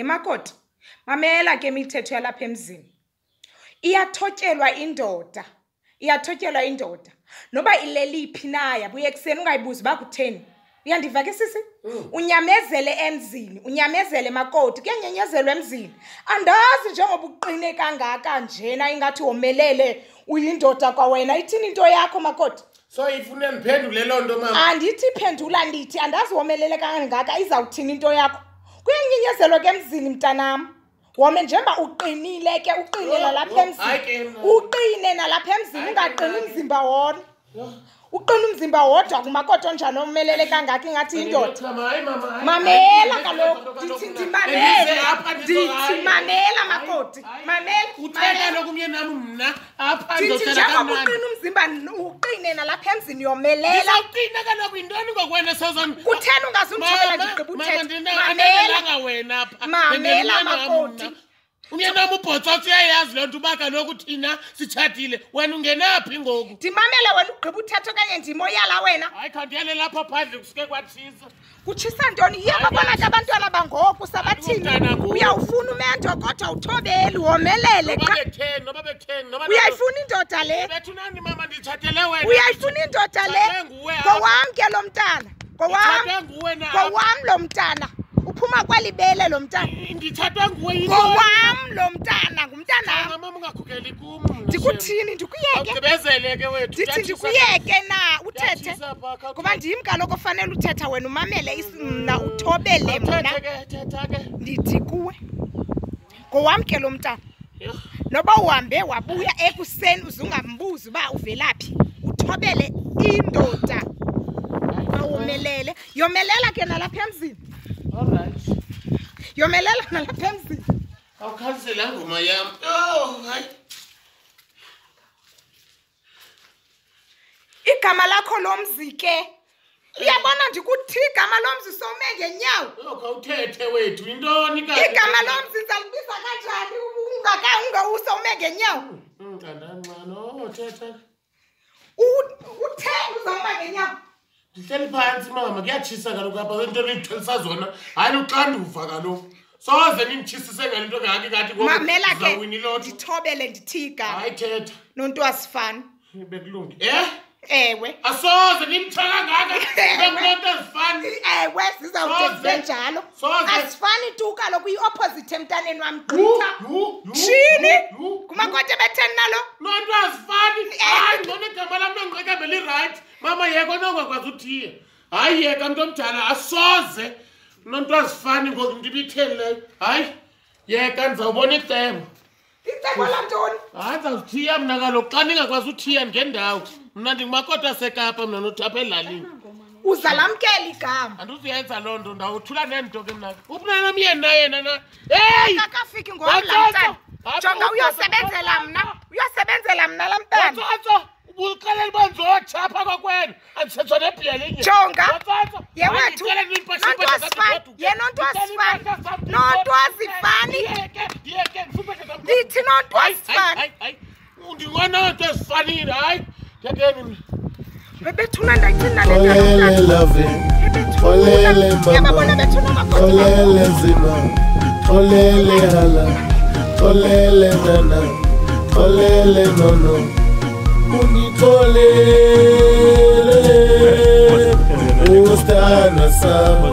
makoti. Mamela ke imithetho yalapha emzini. Iyathotyelwa indoda. Noba ileliphi na yabuye ekseni ungayibuzi bakutheni. Uyandiva ke sisi? Unyamezele emzini, unyamezele makoti, kuyanyenyezelwa emzini. Andazi njengoba uqine kangaka njena ingathi womelele uyindoda kwawena. Ithini into yakho makoti? So ifuna niphendule lo nto mama. Andithi phendula ndithi andazi womelele kangaka izawuthini into yakho. Kuyanyenyezelwa ke emzini mntanam. Wome njengoba uqinile ke uqine nalapha emzini. Uqine nalapha emzini ungaqini umzimba wona. Uqina umzimba wodwa kumakoti onjani omelele kangaka ingathi indoda. Mamela kaloku ndithi mamela makoti. Mamela uthetha lokumye nami mna apha ndozela kamnandi. Uqina umzimba uqine nalapha emzini yomelela. Ngizawuqina kaloku intoni ngokwena sezon. Kuthena ungazumthobela ndigqiba uthetha. Mamela makoti. Unyenami ubhotsotsi uyayazi loo nto uba kaloku thina sitshatile wena ungenaphi ngoku. Ndimamele wena ugqiba uthetha okanye ndimoyala wena. Hayi khawundiyale lapha phandle kusuke kwatshisa. Kutshisa ntoni? Iyababona ke abantwana bangoku sabathini. Uyawufuna umento kodwa uthobeli womelele Noba bekutheni. Uyayifuna indoda le. Bethunani mama nditshatele wena. Uyayifuna indoda le. Ngowam ke lo mntana. Ngowam lo mntana. Uphuma kwalibele lo mntana. Ndithathwa nguwe yini? Ngowam lo mntana, ngumntana. Mama ungakhukeli kum. Ndikuthini ndikuyeke? Awugqibezele ke wethu. Ndithi ndikuyeke na uthethe. Ngoba ndim kaloku ofanele uthetha wena umamele mna uthobele mna. Thetha ke. Ndithi kuwe. Ngowam ke lo mntana. Noba uhambe wabuya ekuseni uzungambuzi uba uvelaphi. Uthobele indoda. Awumelele. Yomelela ke nalapha emzini. Alright. Yomelela nalapha emzini. Awukhansela ngoma yami. Oh, hayi. Igama lakho lomzi ke. Uyabona ndikuthi igama lomzi some ngenyawo. Khawuthethe wethu intoni ka? Igama lomzi ndizalibiza kanjani ungawusome ngenyawo? Ngandana thetha. Uthenge uzoma ngenyawo. Ndihleli phansi mama kuyatshisa kaloku apha into elithelisa zona. Hayi uxanduva kaloku. Soze nimtshisise ngalento ngaki kanti ngoku. Mamela ke ndithobele ndithiga. Hayi thetha. Nonto asifani. Bekulungi. Ewe. Asoze nimthaka ngaka. Bekulonto asifani. Ewe sizawuthi njalo. Asifani tu kaloku iopposite emntaneni wami gqitha. Shini? Kumakoti betheni nalo? Nonto asifani. Hayi ngone igama lami nongqeke beli right. Mama yeke nongakwazi uthiye. Hayi yeka mntu omdala asoze. Nonto asifani ngoku ndibithele leyo. Hayi yeka ndizawubona icebo. Icebo lantoni? Hayi ndizawuthiya mna kaloku xa ndingakwazi uthiya ngendawo. Mna ndingumakoti aseKapa mna nothapha elalini. Uzalamkela igama. Andizuyenza loo nto ndawuthula nento ke mna. Ubunana myena na. Hey! Akafiki ngomlamntana. Jonga uyosebenzela mna lamntana. Ubuqalela banzotsha apha kokwena. Andisetsho nebhiyele inye. Jonga. Yewethu. Nonto asifani. Ndithi nonto asifani. Ndingononto asifanile hayi. Thetheni. Bebethuna ndayithina le Olele loving. Olele mama. Olele zima. Olele hala. Olele nana. Olele nono. Unitolele. Ustana sama.